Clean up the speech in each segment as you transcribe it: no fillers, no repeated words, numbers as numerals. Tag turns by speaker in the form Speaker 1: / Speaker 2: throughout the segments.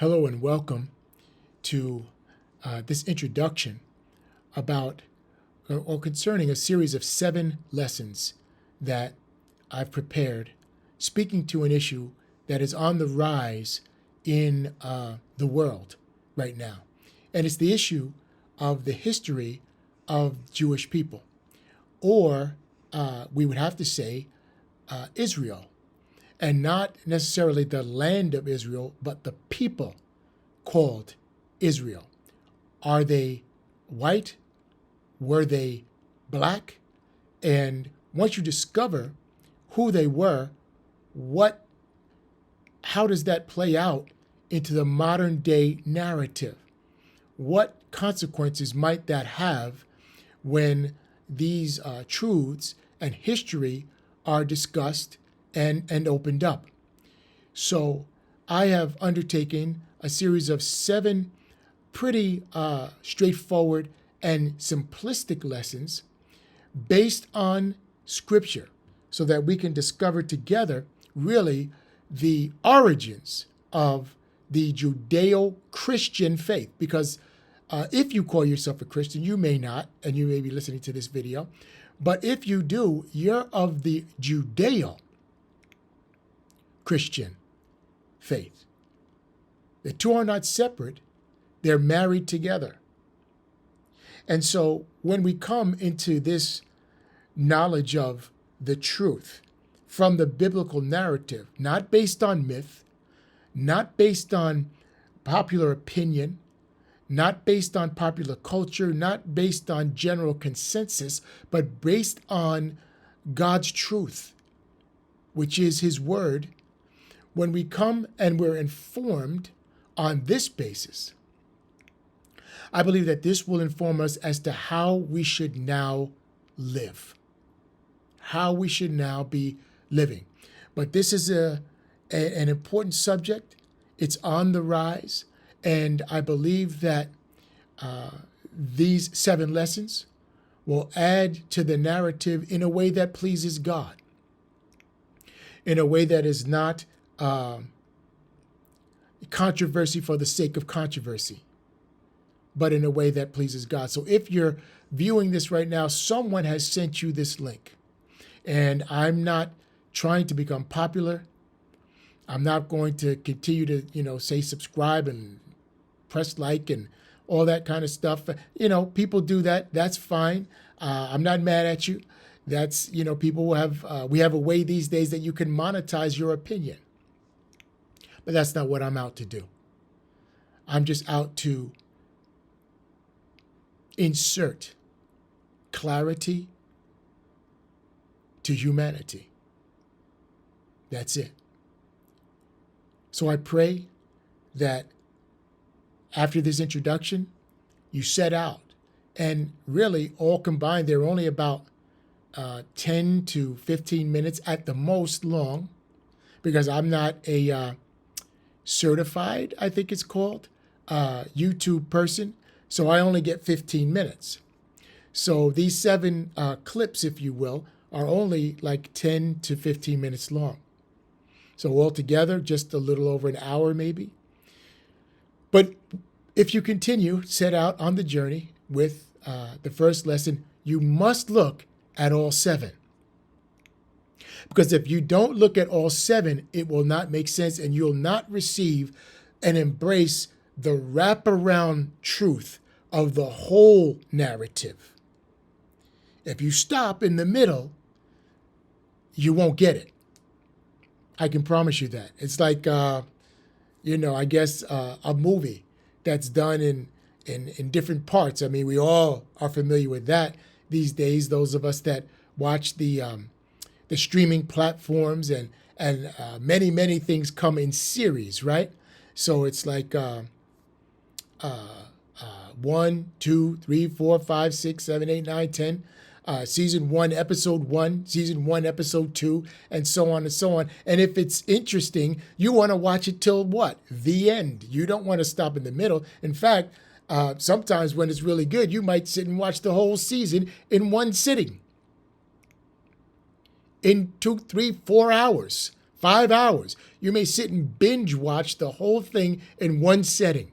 Speaker 1: Hello and welcome to this introduction about or concerning a series of 7 lessons that I've prepared, speaking to an issue that is on the rise in the world right now. And it's the issue of the history of Jewish people, or we would have to say Israel. And not necessarily the land of Israel, but the people called Israel. Are they white? Were they black? And once you discover who they were, how does that play out into the modern day narrative? What consequences might that have when these truths and history are discussed and opened up? So I have undertaken a series of 7 pretty straightforward and simplistic lessons based on Scripture so that we can discover together really the origins of the Judeo-Christian faith. Because if you call yourself a Christian, you may not, and you may be listening to this video, but if you do, you're of the Judeo-Christian faith. The two are not separate, they're married together. And so when we come into this knowledge of the truth from the biblical narrative, not based on myth, not based on popular opinion, not based on popular culture, not based on general consensus, but based on God's truth, which is His Word, when we come and we're informed on this basis, I believe that this will inform us as to how we should now live, how we should now be living. But this is an important subject. It's on the rise. And I believe that these 7 lessons will add to the narrative in a way that pleases God, in a way that is not controversy for the sake of controversy, but in a way that pleases God. So if you're viewing this right now, someone has sent you this link. And I'm not trying to become popular. I'm not going to continue to, say subscribe and press like and all that kind of stuff. People do that. That's fine. I'm not mad at you. That's, people have, we have a way these days that you can monetize your opinion. But that's not what I'm out to do. I'm just out to insert clarity to humanity. That's it. So I pray that after this introduction, you set out, and really all combined, they're only about 10 to 15 minutes at the most long, because I'm not a certified, I think it's called, YouTube person. So I only get 15 minutes. So these 7 clips, if you will, are only like 10 to 15 minutes long. So altogether, just a little over an hour maybe. But if you continue, set out on the journey with the first lesson, you must look at all 7. Because if you don't look at all 7, it will not make sense, and you'll not receive and embrace the wraparound truth of the whole narrative. If you stop in the middle, you won't get it. I can promise you that. It's like, I guess a movie that's done in different parts. I mean, we all are familiar with that these days. Those of us that watch the streaming platforms and many things come in series, right? So it's like 1, 2, 3, 4, 5, 6, 7, 8, 9, 10. Season 1, episode 1, season 1, episode 2, and so on and so on. And if it's interesting, you want to watch it till what? The end. You don't want to stop in the middle. In fact, sometimes when it's really good, you might sit and watch the whole season in one sitting. In 2, 3, 4 hours, 5 hours. You may sit and binge watch the whole thing in one setting.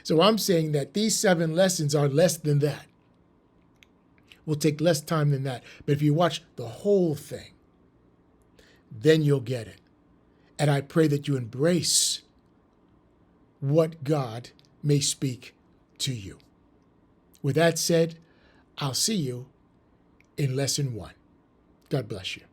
Speaker 1: So I'm saying that these 7 lessons are less than that. Will take less time than that. But if you watch the whole thing, then you'll get it. And I pray that you embrace what God may speak to you. With that said, I'll see you in lesson 1. God bless you.